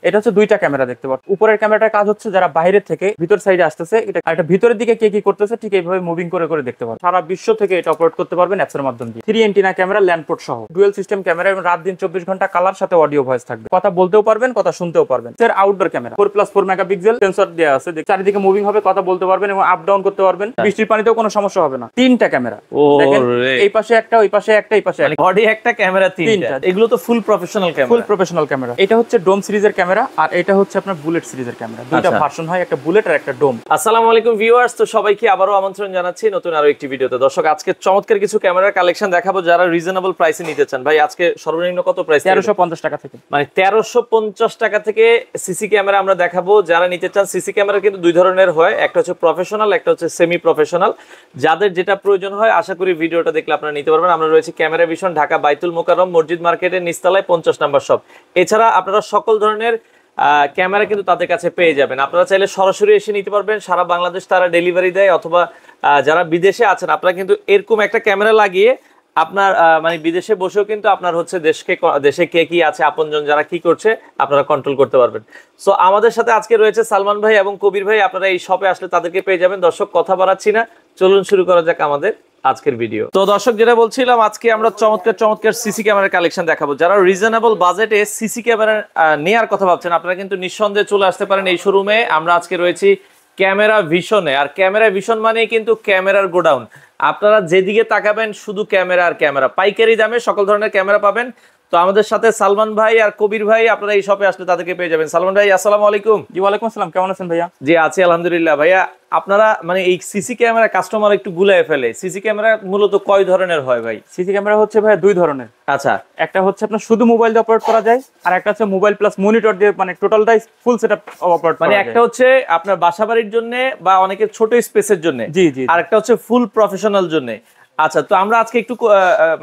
এটা হচ্ছে দুইটা ক্যামেরা দেখতে পাচ্ছেন। উপরের ক্যামেরাটার কাজ হচ্ছে যারা বাইরে থেকে ভিতর সাইডে আসতেছে, এটা ভিতরের দিকে কে কি করতেছে ঠিক এইভাবে মুভিং করে করে দেখতে পারবেন। সারা বিশ্ব থেকে এটা অপারেট করতে পারবেন অ্যাপস এর মাধ্যমে। 3 এন্টিনা ক্যামেরা, ল্যান্ডপোর্ট সহ ডুয়াল সিস্টেম ক্যামেরা এবং রাত দিন 24 ঘন্টা কালার সাথে অডিও ভয়েস থাকবে। কথা বলতেও পারবেন, কথা শুনতেও পারবেন। এর আউটডোর ক্যামেরা 4+4 মেগাপিক্সেল সেন্সর দেওয়া আছে, চারিদিকে মুভিং হবে, কথা বলতে পারবেন এবং আপ ডাউন করতে পারবেন। বৃষ্টির পানিতেও কোনো সমস্যা হবে না। তিনটা ক্যামেরা দেখেন, এই পাশে একটা, ওই পাশে একটা, এই পাশে একটা, বডি একটা ক্যামেরা তিনটা। এগুলো তো ফুল প্রফেশনাল ক্যামেরা, ফুল প্রফেশনাল ক্যামেরা। এটা হচ্ছে ডোম সিরিজের ক্যামেরা আর এটা হচ্ছে আপনার বুলেট সিরিজের ক্যামেরা। দুইটা ভার্সন হয়, একটা বুলেট আর একটা ডোম। আসসালামু আলাইকুম ভিউয়ার্স, তো সবাইকে আবারো আমন্ত্রণ জানাচ্ছি নতুন আরো একটি ভিডিওতে। দর্শক, আজকে চমৎকার কিছু ক্যামেরার কালেকশন দেখাবো যারা রিজনেবল প্রাইসে নিতে চান। ভাই, আজকে সর্বনিম্ন কত প্রাইস? 1350 টাকা থেকে, মানে 1350 টাকা থেকে সিসি ক্যামেরা আমরা দেখাবো। যারা নিতে চান, সিসি ক্যামেরা কিন্তু দুই ধরনের হয়, একটা হচ্ছে প্রফেশনাল, একটা হচ্ছে সেমি প্রফেশনাল। যাদের যেটা প্রয়োজন হয় আশা করি ভিডিওটা দেখলে আপনারা নিতে পারবেন। আমরা রয়েছে ক্যামেরা ভিশন, ঢাকা বাইতুল মোকাররম মসজিদ মার্কেটের নিচতলায় 50 নাম্বার শপ। এছাড়া আপনারা সকল ধরনের ক্যামেরা কিন্তু তাদের কাছে পেয়ে যাবেন। আপনারা চাইলে সরাসরি এসে নিতে পারবেন, সারা বাংলাদেশ তারা ডেলিভারি দেয়। অথবা যারা বিদেশে আছেন, আপনারা কিন্তু এরকম একটা ক্যামেরা লাগিয়ে আপনার মানে বিদেশে বসেও কিন্তু আপনার হচ্ছে দেশে কে কি আছে, আপনজন যারা কি করছে আপনারা কন্ট্রোল করতে পারবেন। সো আমাদের সাথে আজকে রয়েছে সালমান ভাই এবং কবির ভাই। আপনারা এই শপে আসলে তাদেরকে পেয়ে যাবেন। দর্শক, কথা বাড়াচ্ছি না, চলুন শুরু করা যাক আমাদের আজকের ভিডিও। তো দর্শক, যেটা বলছিলাম, আজকে আমরা চমৎকার সিসি ক্যামেরার কালেকশন দেখাবো। যারা রিজনেবল বাজেটে সিসি ক্যামেরা নেয়ার কথা ভাবছেন, আপনারা কিন্তু নিঃসন্দেহে চলে আসতে পারেন এই শোরুমে। আমরা আজকে রয়েছি ক্যামেরা ভিশনে। আর ক্যামেরা ভিশন মানেই কিন্তু ক্যামেরার গোডাউন। আপনারা যেদিকে তাকাবেন শুধু ক্যামেরা আর ক্যামেরা, পাইকারি দামে সকল ধরনের ক্যামেরা পাবেন। তো আমাদের সাথে সালমান ভাই আর কবির ভাই, আপনারা এই শপে আসলে তাদেরকে পেয়ে যাবেন। সালমান ভাই, আসসালামু আলাইকুম। জি, ওয়ালাইকুম আসসালাম। কেমন আছেন ভাইয়া? জি, আছি আলহামদুলিল্লাহ। ভাইয়া, আপনারা মানে এই সিসি ক্যামেরা কাস্টমার একটু গুলায় ফেলে, সিসি ক্যামেরা মূলত কয় ধরনের হয় ভাই? সিসি ক্যামেরা হচ্ছে ভাইয়া দুই ধরনের। আচ্ছা, একটা হচ্ছে আপনার শুধু মোবাইল দিয়ে অপারেট করা যায়, আর একটা হচ্ছে মোবাইল প্লাস মনিটর দিয়ে, মানে টোটালটাই ফুল সেটআপ অপারেট করা যায়। মানে একটা হচ্ছে আপনার বাসাবাড়ির জন্য বা অনেকের ছোট স্পেসের জন্য, জি জি, আর একটা হচ্ছে ফুল প্রফেশনাল জন্য। আচ্ছা, তো আমরা আজকে একটু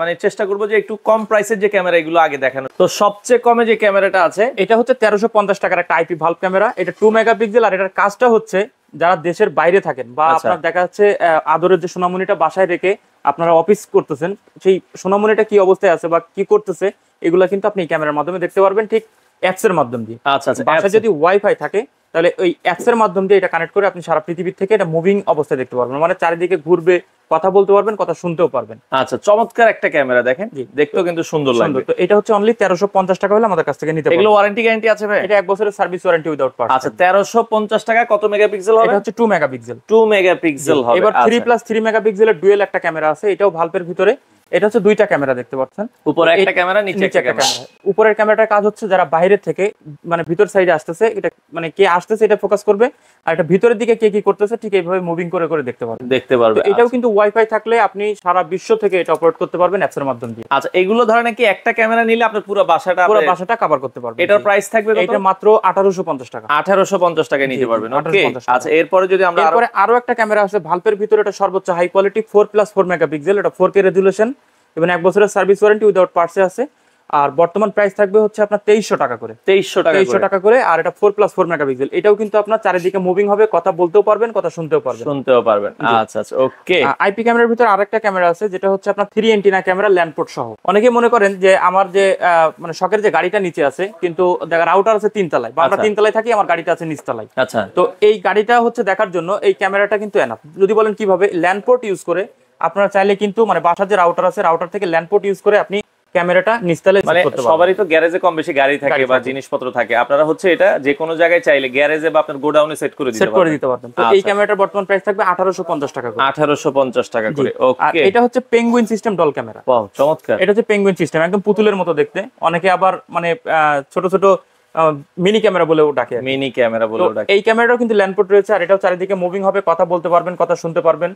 মানে চেষ্টা করবো যে একটু কম প্রাইসের যে ক্যামেরা এগুলো আগে দেখানো। তো সবচেয়ে কমে যে ক্যামেরাটা আছে এটা হচ্ছে 1350 টাকার একটা আইপি ভালভ ক্যামেরা। এটা 2 মেগাপিক্সেল আর এটার কাজটা হচ্ছে যারা দেশের বাইরে থাকেন বা আপনার দেখা যাচ্ছে আদরের যে সোনামণিটা বাসায় রেখে আপনারা অফিস করতেছেন, সেই সোনামণিটা কি অবস্থায় আছে বা কি করতেছে এগুলা কিন্তু আপনি ক্যামেরার মাধ্যমে দেখতে পারবেন, ঠিক অ্যাপস এর মাধ্যম দিয়ে। আচ্ছা, বাসায় যদি ওয়াইফাই থাকে তাহলে ওই অ্যাপস এর মাধ্যম দিয়ে এটা কানেক্ট করে আপনি সারা পৃথিবী থেকে এটা মুভিং অবস্থায় দেখতে পারবেন, মানে চারিদিকে ঘুরবে, কথা বলতে পারবেন, কথা শুনতেও পারবেন। আচ্ছা, চমৎকার একটা ক্যামেরা, দেখেন দেখতেও কিন্তু সুন্দর লাগবে। তো এটা হচ্ছে অনলি 1350 টাকা হলে আমাদের কাছ থেকে নিতে পারবেন। এগুলো ওয়ারেন্টি গ্যারান্টি আছে ভাই? এটা 1 বছরের সার্ভিস ওয়ারেন্টি উইদাউট পার্টস। আচ্ছা, 1350 টাকা। কত মেগাপিক্সেল হবে? এটা হচ্ছে 2 মেগাপিক্সেল। 2 মেগাপিক্সেল হবে। এবার 3+3 মেগাপিক্সেলের ডুয়েল একটা ক্যামেরা আছে, এটাও ভালভের ভিতরে। এটা হচ্ছে দুইটা ক্যামেরা দেখতে পাচ্ছেন, উপরে একটা ক্যামেরা, নিচে একটা ক্যামেরা। উপরের ক্যামেরাটার কাজ হচ্ছে যারা বাইরে থেকে মানে ভিতর সাইডে আসতেছে, এটা মানে কে আসতেছে এটা ফোকাস করবে, আর এটা ভিতরের দিকে কে কি করতেছে ঠিক এইভাবে মুভিং করে করে দেখতে পারবে। এটাও কিন্তু ওয়াইফাই থাকলে আপনি সারা বিশ্ব থেকে এটা অপারেট করতে পারবেন অ্যাপস এর মাধ্যম দিয়ে। আচ্ছা, এগুলো ধরেন কি একটা ক্যামেরা নিলে আপনি পুরো বাসাটা কভার করতে পারবেন। এটার প্রাইস থাকবে কত? এটা মাত্র 1850 টাকা। 1850 টাকা নিতে পারবেন। ওকে, আচ্ছা, এরপরে যদি আমরা আরো একটা ক্যামেরা আছে ভালভের ভিতরে, এটা সর্বোচ্চ হাই কোয়ালিটি 4+4 মেগাপিক্সেল, এটা 4K রেজুলেশন এবং 1 বছরের সার্ভিস ওয়ারেন্টি উইদাউট পার্টসে আছে। আর বর্তমান প্রাইস থাকবে হচ্ছে আপনার 2300 টাকা করে। 2300 টাকা করে। আর এটা 4+4 মেগাপিক্সেল, এটাও কিন্তু আপনার চারিদিকে মুভিং হবে, কথা বলতেও পারবেন, কথা শুনতেও পারবেন। আচ্ছা, ওকে। আইপি ক্যামেরার ভিতরে আরেকটা ক্যামেরা আছে যেটা হচ্ছে আপনার 3 এন্টিনা ক্যামেরা, ল্যান্ডপোর্ট সহ। অনেকে মনে করেন যে আমার যে মানে শখের যে গাড়িটা নিচে আছে, কিন্তু দেখা রাউটার আছে 3 তলায়, বা আমরা 3 তলায় থাকি, আমার গাড়িটা আছে নিচ তলায়। আচ্ছা, তো এই গাড়িটা হচ্ছে দেখার জন্য এই ক্যামেরাটা কিন্তু এনাফ। যদি বলেন কিভাবে, ল্যান্ডপোর্ট ইউজ করে আপনারা চাইলে কিন্তু মানে বাসার যে রাউটার আছে, রাউটার থেকে ল্যান্ডপোর্ট ইউজ করে আপনি ক্যামেরাটা নিচতলে মানে সবারই তো গ্যারেজে কম বেশি গাড়ি থাকে বা জিনিসপত্র থাকে, আপনারা হচ্ছে এটা যে কোনো জায়গায় চাইলে গ্যারেজে বা আপনার গোডাউনে সেট করে দিতে পারবেন। তো এই ক্যামেরাটার বর্তমান প্রাইস থাকবে 1850 টাকা করে। 1850 টাকা করে। আর এটা হচ্ছে penguin system doll camera. Wow, চমৎকার। এটা হচ্ছে পেঙ্গুইন সিস্টেম, একদম পুতুলের মতো দেখতে। অনেকে আবার মানে ছোট ছোট মিনি ক্যামেরা বলেও ডাকে। এই ক্যামেরাটাও কিন্তু ল্যান্ডপোর্ট রয়েছে, আর এটাও চারিদিকে মুভিং হবে, কথা বলতে পারবেন, কথা শুনতে পারবেন।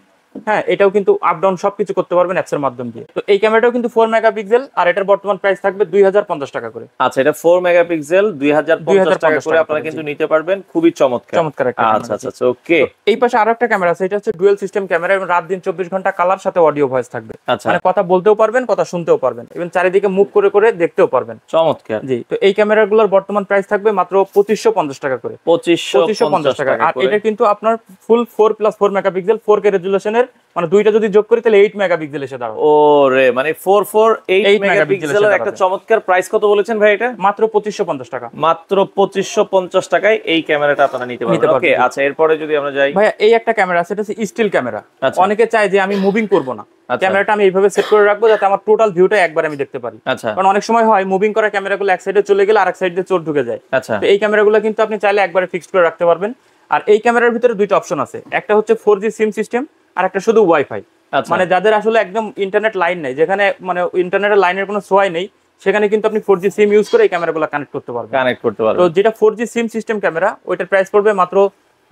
হ্যাঁ, এটাও কিন্তু আপ ডাউন সবকিছু করতে পারবেন অ্যাপস এর মাধ্যম দিয়ে। তো এই ক্যামেরাটাও কিন্তু 4 মেগাপিক্সেল, আর এটার বর্তমান প্রাইস থাকবে 2050 টাকা করে। আচ্ছা, এটা 4 মেগাপিক্সেল 2050 টাকা করে আপনারা কিন্তু নিতে পারবেন। খুবই চমৎকার একটা। আচ্ছা, ওকে। এই পাশে আরো একটা ক্যামেরা আছে, এটা হচ্ছে ডুয়াল সিস্টেম ক্যামেরা এবং রাত দিন 24 ঘন্টা কালার সাথে অডিও ভয়েস থাকবে। মানে কথা বলতেও পারবেন, কথা শুনতেও পারবেন এবং চারিদিকে মুভ করে করে দেখতেও পারবেন। চমৎকার। জি, তো এই ক্যামেরাগুলোর বর্তমান প্রাইস থাকবে মাত্র 2550 টাকা করে। 2550 টাকা। আর এটা কিন্তু আপনার ফুল 4+4 মেগাপিক্সেল 4K রেজুলেশনের মেগাপিক্সেলের, মানে দুইটা যদি যোগ করি তাহলে 8 মেগাপিক্সেল এসে দাঁড়াবে। ওরে মানে 448 মেগাপিক্সেলের একটা চমৎকার প্রাইস কত বলেছেন ভাই এটা? মাত্র 2550 টাকা। মাত্র 2550 টাকায় এই ক্যামেরাটা আপনারা নিতে পারবেন। ওকে আচ্ছা, এরপরে যদি আমরা যাই ভাই, এই একটা ক্যামেরা আছে, এটা হচ্ছে স্টিল ক্যামেরা। আচ্ছা। অনেকে চায় যে আমি মুভিং করব না, ক্যামেরাটা আমি এইভাবে সেট করে রাখবো যাতে আমার টোটাল ভিউটা একবার আমি দেখতে পারি। আচ্ছা। কারণ অনেক সময় হয় মুভিং করা ক্যামেরাগুলো এক সাইডে চলে গেলে আরেক সাইডে চোর ঢুকে যায়। আচ্ছা। তো এই ক্যামেরাগুলো কিন্তু আপনি চাইলে একবারে ফিক্সড করে রাখতে পারবেন। আর এই ক্যামেরার ভিতরে দুইটা অপশন আছে, একটা হচ্ছে 4G সিম সিস্টেম আর একটা শুধু ওয়াইফাই। মানে যাদের আসলে একদম ইন্টারনেট লাইন নেই, যেখানে মানে ইন্টারনেটের লাইনের কোনো সোয়াই নেই, সেখানে কিন্তু আপনি 4G সিম ইউজ করে এই ক্যামেরাগুলো কানেক্ট করতে পারবেন। তো যেটা 4G সিম সিস্টেম ক্যামেরা, ওইটার প্রাইস পড়বে মাত্র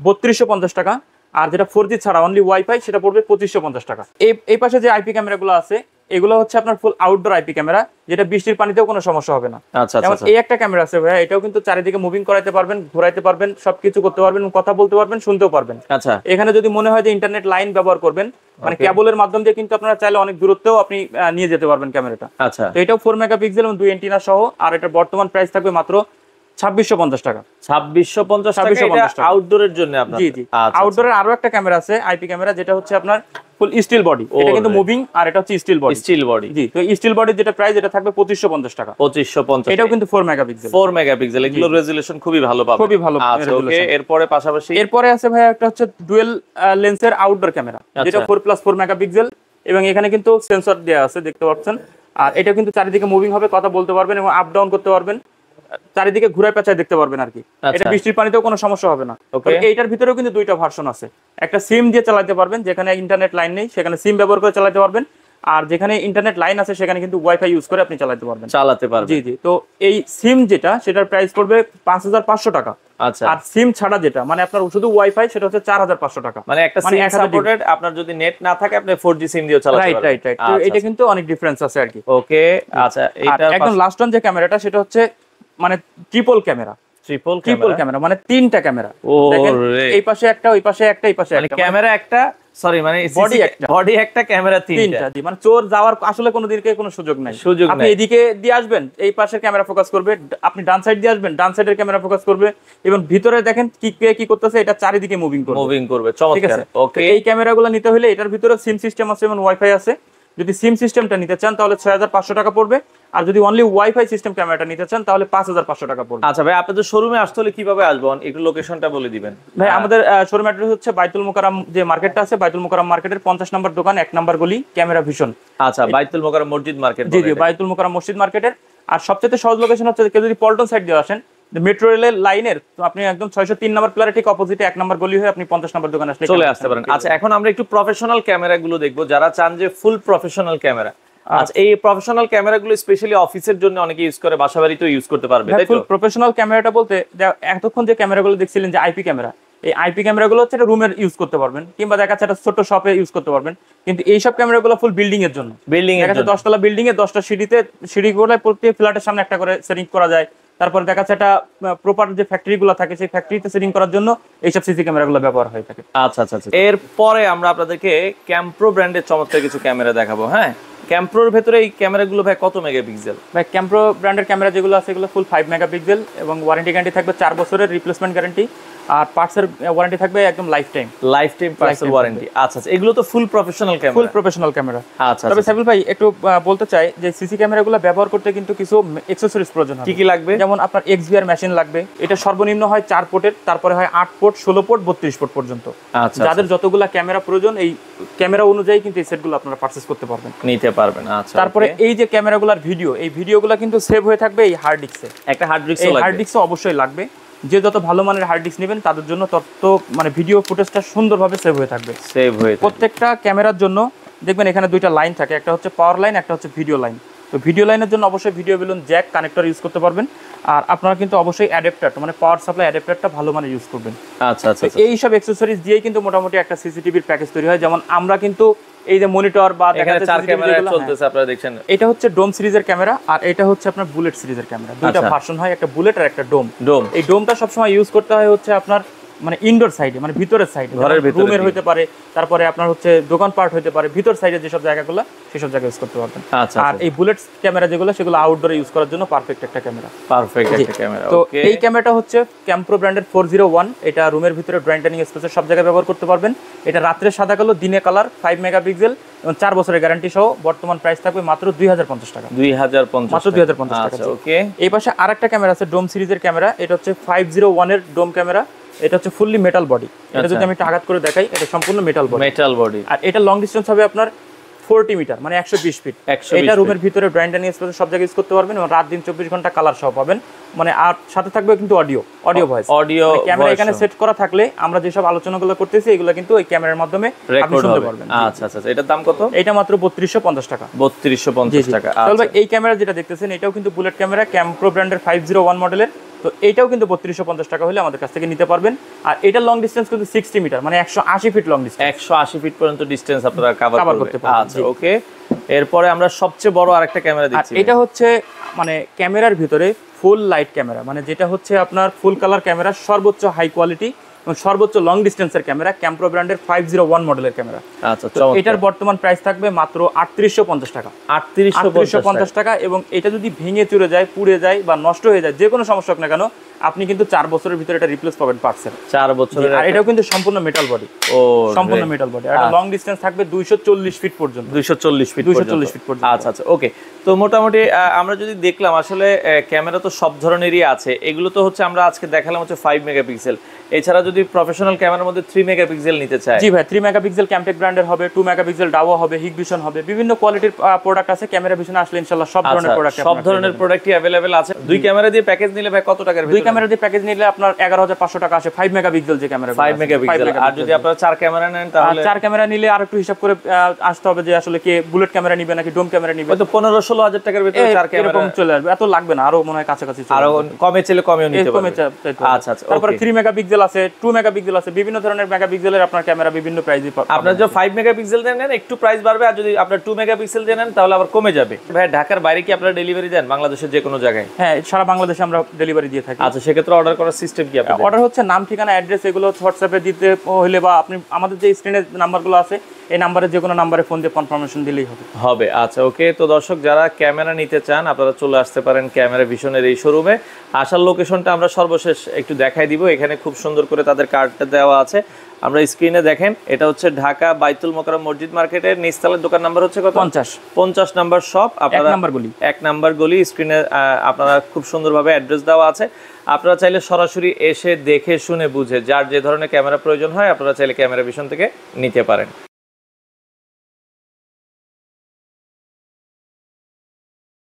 3250 টাকা। আর যেটা 4G ছাড়া অনলি ওয়াইফাই, সেটা পড়বে 2550 টাকা। এই পাশে যে আইপি ক্যামেরাগুলো আছে, এগুলো হচ্ছে আপনার ফুল আউটডোর আইপি ক্যামেরা, যেটা বৃষ্টির পানিতেও কোনো সমস্যা হবে না। যেমন এই একটা ক্যামেরা আছে ভাইয়া, এটাও কিন্তু চারিদিকে মুভিং করাইতে পারবেন, ঘোরাইতে পারবেন, সবকিছু করতে পারবেন, কথা বলতে পারবেন, শুনতেও পারবেন। আচ্ছা। এখানে যদি মনে হয় যে ইন্টারনেট লাইন ব্যবহার করবেন, মানে কেবলের মাধ্যম দিয়ে কিন্তু আপনারা চাইলে অনেক দূরত্বেও আপনি নিয়ে যেতে পারবেন ক্যামেরাটা। আচ্ছা। তো এটাও 4 মেগাপিক্সেল এবং 2 অ্যান্টেনা সহ। আর এটার বর্তমান প্রাইস থাকবে মাত্র 2650 টাকা। 2650 টাকা এটা আউটডোরের জন্য আপনার। জি জি। আউটডোরের আরো একটা ক্যামেরা আছে আইপি ক্যামেরা, যেটা হচ্ছে আপনার ফুল স্টিল বডি। এটা কিন্তু মুভিং, আর এটা হচ্ছে স্টিল বডি। Steel body. জি। তো স্টিল বডির যেটা প্রাইস, এটা থাকবে 2550 টাকা। 2550। এটাও কিন্তু 4 মেগাপিক্সেল। 4 মেগাপিক্সেল, এগুলো রেজোলিউশন খুবই ভালো পাবেন। খুবই ভালো। আচ্ছা ওকে, এরপরে পাশাপাশি এরপরে আছে ভাই একটা হচ্ছে ডুয়েল লেন্সের আউটডোর ক্যামেরা, যেটা 4+4 মেগাপিক্সেল, এবং এখানে কিন্তু সেন্সর দেওয়া আছে, দেখতে পাচ্ছেন। আর এটা কিন্তু চারিদিকে মুভিং হবে, কথা বলতে পারবেন এবং আপ ডাউন করতে পারবেন, চারিদিকে ঘুরায় পেঁচায় দেখতে পারবেন আর কি। এটা বৃষ্টির পানিতেও কোনো সমস্যা হবে না। এইটার ভিতরেও কিন্তু দুইটা ভার্সন আছে, একটা সিম দিয়ে চালাতে পারবেন, যেখানে ইন্টারনেট লাইন নেই সেখানে সিম ব্যবহার করে চালাতে পারবেন, আর যেখানে ইন্টারনেট লাইন আছে সেখানে কিন্তু ওয়াইফাই ইউজ করে আপনি চালাতে পারবেন। জি জি। তো এই সিম যেটা, সেটার প্রাইস পড়বে 5500 টাকা। আচ্ছা। আর সিম ছাড়া যেটা, মানে আপনার শুধু ওয়াইফাই, সেটা হচ্ছে 4500 টাকা। মানে একটা সিম সাপোর্টেড, আপনার যদি নেট না থাকে আপনি 4G সিম দিয়েও চালাতে পারবেন। Right right. তো এটা কিন্তু অনেক ডিফারেন্স আছে আর কি। ওকে আচ্ছা, এটা একদম লাস্ট ওয়ান যে ক্যামেরাটা, সেটা হচ্ছে মানে ট্রিপল ক্যামেরা। ট্রিপল ক্যামেরা মানে তিনটা ক্যামেরা। দেখেন, এই পাশে একটা, ওই পাশে একটা, এই পাশে একটা, ক্যামেরা একটা, সরি মানে বডি একটা, ক্যামেরা তিনটা। জি, মানে চোর যাওয়ার আসলে কোনো দিকে কোনো সুযোগ নাই। আপনি এদিকে দিয়ে আসবেন, এই পাশের ক্যামেরা ফোকাস করবে, আপনি ডান সাইড দিয়ে আসবেন, ডান সাইডের ক্যামেরা ফোকাস করবে, এবং ভিতরে দেখেন কি করতেছে, এটা চারিদিকে মুভিং করবে। চমৎকার। ওকে, এই ক্যামেরাগুলো নিতে হলে এটার ভিতরে সিম সিস্টেম আছে এবং ওয়াইফাই আছে। যদি সিম সিস্টেমটা নিতে চান তাহলে 6500 টাকা পড়বে, আর যদি অনলি ওয়াইফাই সিস্টেম ক্যামেরাটা নিতে চান তাহলে 5500 টাকা পড়বে। আচ্ছা ভাই, আপনাদের শোরুমে আসতে হলে কিভাবে আসবেন, একটু লোকেশনটা বলে দিবেন ভাই। আমাদের শোরুম অ্যাড্রেস হচ্ছে বাইতুল মোকাররম যে মার্কেটটা আছে, বাইতুল মোকাররম মার্কেটের 50 নম্বর দোকান, 1 নম্বর গলি, ক্যামেরা ভিশন। আচ্ছা, বাইতুল মোকাররম মসজিদ মার্কেট। জি জি, বাইতুল মোকাররম মসজিদ মার্কেটের। আর সবচেয়ে সহজ লোকেশন হচ্ছে, কেউ যদি পল্টন সাইড দিয়ে আসেন, মেট্রো রেলের লাইনের, তো আপনি একদম 603 নম্বর প্লারে ঠিক অপোজিটে 1 নম্বর গলি হয়ে আপনি 50 নম্বর দোকানে আসলে চলে আসতে পারেন। আচ্ছা, এখন আমরা একটু প্রফেশনাল ক্যামেরাগুলো দেখবো, যারা চান যে ফুল প্রফেশনাল ক্যামেরা। আচ্ছা, এই প্রফেশনাল ক্যামেরাগুলো স্পেশালি অফিসের জন্য অনেকে ইউজ করে, বাসাবাড়িতেও ইউজ করতে পারবে, তাই তো? ফুল প্রফেশনাল ক্যামেরাটা বলতে, এতক্ষণ যে ক্যামেরাগুলো দেখছিলেন যে আইপি ক্যামেরা, এই আইপি ক্যামেরাগুলো হচ্ছে রুমের ইউজ করতে পারবেন, কিংবা দেখা যাচ্ছে একটা ছোট শপে ইউজ করতে পারবেন। কিন্তু এইসব ক্যামেরাগুলো ফুল বিল্ডিং এর জন্য। দেখা যাচ্ছে 10 তলা বিল্ডিং এ 10টা সিঁড়ি করে প্রত্যেক ফ্ল্যাটের সামনে একটা করে সেটিং করা যায়। তারপরে দেখা যাচ্ছে একটা প্রপার যে ফ্যাক্টরি গুলো থাকে, সেই ফ্যাক্টরিতে সেটিং করার জন্য এইসব সিসি ক্যামেরাগুলো ব্যবহার হয়ে থাকে। আচ্ছা আচ্ছা। এরপরে আমরা আপনাদেরকে ক্যাম্প্রো ব্র্যান্ডের চমৎকার কিছু ক্যামেরা দেখাবো। হ্যাঁ, ক্যাম্প্রোর ভেতরে এই ক্যামেরাগুলো ভাই কত মেগাপিক্সেল? ভাই, ক্যাম্প্রো ব্র্যান্ডের ক্যামেরা যেগুলো আছে, এগুলো ফুল 5 মেগাপিক্সেল, এবং ওয়ারেন্টি গ্যারান্টি থাকবে 4 বছরের রিপ্লেসমেন্ট গ্যারান্টি, আর পার্টসের ওয়ারেন্টি থাকবে একদম লাইফ টাইম পার্টসের ওয়ারেন্টি। আচ্ছা আচ্ছা, এগুলো তো ফুল প্রফেশনাল ক্যামেরা। ফুল প্রফেশনাল ক্যামেরা। আচ্ছা। তবে সাইফুল ভাই, একটু বলতে চাই যে সিসি ক্যামেরাগুলো ব্যবহার করতে কিন্তু কিছু অ্যাকসেসরিজ প্রয়োজন হয়। কি লাগবে? যেমন আপনার XBR মেশিন লাগবে, এটা সর্বনিম্ন হয় 4 পোর্টের, তারপরে হয় 8 পোর্ট, 16 পোর্ট, 32 পোর্ট পর্যন্ত। আচ্ছা। যাদের যতগুলা ক্যামেরা প্রয়োজন, এই ক্যামেরা অনুযায়ী কিন্তু এই সেটগুলো আপনারা পারচেজ করতে পারবেন, নিতে পারবেন। আচ্ছা। তারপরে এই যে ক্যামেরাগুলোর ভিডিও, এই ভিডিওগুলো কিন্তু সেভ হয়ে থাকবে এই হার্ড ডিস্কে। একটা হার্ড ডিস্ক লাগবে, হার্ড ডিস্ক অবশ্যই লাগবে। যে যত ভালো মানের হার্ড ডিস্ক নেবেন, তাদের জন্য তত মানে ভিডিও ফুটেজটা সুন্দরভাবে সেভ হয়ে থাকবে। প্রত্যেকটা ক্যামেরার জন্য দেখবেন এখানে দুইটা লাইন থাকে, একটা হচ্ছে পাওয়ার লাইন, একটা হচ্ছে ভিডিও লাইন। তো ভিডিও লাইনের জন্য অবশ্যই video balun Jack connector use করতে পারবেন, আর আপনারা কিন্তু অবশ্যই অ্যাডাপ্টার, মানে পাওয়ার সাপ্লাই অ্যাডাপ্টারটা ভালো মানে ইউজ করবেন। আচ্ছা আচ্ছা। এই সব অ্যাকসেসরিজ দিয়েই কিন্তু মোটামুটি একটা সিসিটিভির প্যাকেজ তৈরি হয়। যেমন আমরা কিন্তু এই যে মনিটর বা এখানে 4 ক্যামেরা চলতেছে, আপনারা দেখছেন, এটা হচ্ছে ডোম সিরিজের ক্যামেরা, আর এটা হচ্ছে আপনার বুলেট সিরিজের ক্যামেরা। দুইটা ভার্সন হয়, একটা বুলেট আর একটা ডোম। এই ডোমটা সবসময় ইউজ করতে হয় হচ্ছে আপনার মানে ইনডোর সাইডে, মানে ভিতরের সাইডে, ঘরের ভিতরে রুমের হতে পারে, তারপরে আপনার হচ্ছে দোকান পার্ট হতে পারে, ভিতর সাইডে যেসব জায়গাগুলো সেসব জায়গায় ইউজ করতে পারবেন। আচ্ছা, আর এই বুলেট ক্যামেরা যেগুলো সেগুলো আউটডোরে ইউজ করার জন্য পারফেক্ট একটা ক্যামেরা। পারফেক্ট একটা ক্যামেরা। তো এই ক্যামেরাটা হচ্ছে ক্যাম্প্রো ব্র্যান্ডের 401। এটা রুমের ভিতরে ড্রয়িং ডাইনিং স্পেসের সব জায়গায় ব্যবহার করতে পারবেন। এটা রাত্রে সাদা কালো, দিনে কালার, 5 মেগাপিক্সেল এবং 4 বছরের গ্যারান্টি সহ। বর্তমান প্রাইস থাকবে মাত্র 2050 টাকা। 2050 মাত্র 2050 টাকা। আচ্ছা, ওকে। এই পাশে আরেকটা ক্যামেরা আছে, ডোম সিরিজের ক্যামেরা। এটা হচ্ছে 501 এর ডোম ক্যামেরা। এটা হচ্ছে ফুললি মেটাল বডি। এটা যদি আমি একটা আঘাত করে দেখাই, এটা সম্পূর্ণ মেটাল বডি। Metal body. আর এটা লং ডিসটেন্স হবে আপনার 40 মিটার, মানে 120 ফিট। এটা রুমের ভিতরে ড্রয়িং ডাইনিং স্পেসে সব জায়গায় ইউজ করতে পারবেন এবং রাত দিন 24 ঘন্টা কালার সহ পাবেন। মানে আর সাথে থাকবে কিন্তু অডিও ভয়েস। ক্যামেরা এখানে সেট করা থাকলে আমরা যেসব আলোচনাগুলো করতেছি এগুলো কিন্তু ওই ক্যামেরার মাধ্যমে আপনি শুনতে পারবেন। আচ্ছা আচ্ছা, এটার দাম কত? এটা মাত্র 3250 টাকা। 3250 টাকা। তাহলে এই ক্যামেরা যেটা দেখতেছেন এটাও কিন্তু বুলেট ক্যামেরা, ক্যাম্প্রো ব্র্যান্ডের 501 মডেলের। তো এটাও কিন্তু 3250 টাকা হলে আমাদের কাছ থেকে নিতে পারবেন। আর এটা লং ডিসটেন্স কিন্তু 60 মিটার, মানে 180 ফিট লং ডিসটেন্স। 180 ফিট পর্যন্ত ডিসটেন্স আপনারা কভার করতে পারবেন। আচ্ছা, ওকে। এরপরে আমরা সবচেয়ে বড় আরেকটা ক্যামেরা দেখছি। এটা হচ্ছে মানে ক্যামেরার ভিতরে ফুল লাইট ক্যামেরা, মানে যেটা হচ্ছে আপনার ফুল কালার ক্যামেরা, সর্বোচ্চ হাই কোয়ালিটি এবং সর্বোচ্চ লং ডিসটেন্সের ক্যামেরা, ক্যাম্প্রো ব্র্যান্ডের 501 মডেলের ক্যামেরা। আচ্ছা, এটার বর্তমান প্রাইস থাকবে মাত্র 3850 টাকা। 3850 টাকা। এবং এটা যদি ভেঙে চুরে যায়, পুড়ে যায় বা নষ্ট হয়ে যায়, যে কোনো সমস্যা হোক না কেন, আপনি কিন্তু 4 বছরের ভিতরে এটা রিপ্লেস পাবেন পার্সেল। 4 বছরের। আর এটাও কিন্তু সম্পূর্ণ মেটাল বডি। ও, সম্পূর্ণ মেটাল বডি। আর লং ডিসটেন্স থাকবে 240 ফিট পর্যন্ত। 240 ফিট পর্যন্ত। আচ্ছা আচ্ছা, ওকে। তো মোটামুটি আমরা যদি দেখলাম আসলে ক্যামেরা তো সব ধরনেরই আছে। এগুলো তো হচ্ছে আমরা আজকে দেখালাম হচ্ছে 5 মেগাপিক্সেল। এছাড়া যদি প্রফেশনাল ক্যামেরার মধ্যে 3 মেগাপিক্সেল নিতে চায়, জি ভাই, 3 মেগাপিক্সেল ক্যামটেক ব্র্যান্ডের হবে, 2 মেগাপিক্সেল ডাওয়া হবে, হিগভিশন হবে, বিভিন্ন কোয়ালিটির প্রোডাক্ট আছে। ক্যামেরা ভিশনে আসলে ইনশাআল্লাহ সব ধরনের প্রোডাক্ট, সব ধরনের প্রোডাক্টই अवेलेबल আছে। দুই ক্যামেরা দিয়ে প্যাকেজ নিলে ভাই কত টাকার ভিতরে? দুই ক্যামেরা দিয়ে প্যাকেজ নিলে আপনার 11500 টাকা আসে। 5 মেগাপিক্সেল যে ক্যামেরা, 5 মেগাপিক্সেল। আর যদি আপনারা 4 ক্যামেরা নেন তাহলে 4 ক্যামেরা নিলে আর একটু হিসাব করে আসতে হবে যে আসলে কে বুলেট ক্যামেরা নিবে নাকি ডোম ক্যামেরা নিবে। হয়তো 15-16 হাজার টাকার ভিতরে 4 ক্যামেরা এরকম চলে আসবে। এত লাগবে না, আরো মনে হয় কাছাকাছি চলে আরো কমে চলে কমেও নিতে পারবে। আচ্ছা আচ্ছা। তারপর 3 মেগাপিক্সেল আছে, 2 মেগাপিক্সেল আছে, বিভিন্ন ধরনের মেগাপিক্সেলের আপনার ক্যামেরা বিভিন্ন প্রাইসে পাবেন। আপনারা যদি 5 মেগাপিক্সেল দিয়ে নেন একটু প্রাইস বাড়বে, আর যদি আপনারা 2 মেগাপিক্সেল দিয়ে নেন তাহলে আবার কমে যাবে। ভাই ঢাকার বাইরে কি আপনারা ডেলিভারি দেন বাংলাদেশের যে কোনো জায়গায়? হ্যাঁ, সারা বাংলাদেশে আমরা ডেলিভারি দিয়ে থাকি। আচ্ছা, সেক্ষেত্রে অর্ডার করার সিস্টেম কি আপনাদের? অর্ডার হচ্ছে নাম, ঠিকানা, অ্যাড্রেস এগুলো হোয়াটসঅ্যাপে দিতে হলে বা আপনি আমাদের যে স্ক্রিনের নাম্বারগুলো আছে এই নাম্বারে যে কোনো নাম্বারে ফোন দিয়ে কনফার্মেশন দিলেই হবে। আচ্ছা, ওকে। তো দর্শক যারা ক্যামেরা নিতে চান আপনারা চলে আসতে পারেন ক্যামেরা ভিশনের এই শোরুমে। আসার লোকেশনটা আমরা সর্বশেষ একটু দেখাই দিব। এখানে খুব সুন্দর করে তাদের কার্ডটা দেওয়া আছে, আমরা স্ক্রিনে দেখেন। এটা হচ্ছে ঢাকা বাইতুল মোকাররম মসজিদ মার্কেটের নিচতলার দোকান নাম্বার হচ্ছে কত? 50 নাম্বার শপ। আপনারা 1 নাম্বার গলি। স্ক্রিনে আপনারা খুব সুন্দরভাবে অ্যাড্রেস দেওয়া আছে। আপনারা চাইলে সরাসরি এসে দেখে শুনে বুঝে যার যে ধরনের ক্যামেরা প্রয়োজন হয় আপনারা চাইলে ক্যামেরা ভিশন থেকে নিতে পারেন।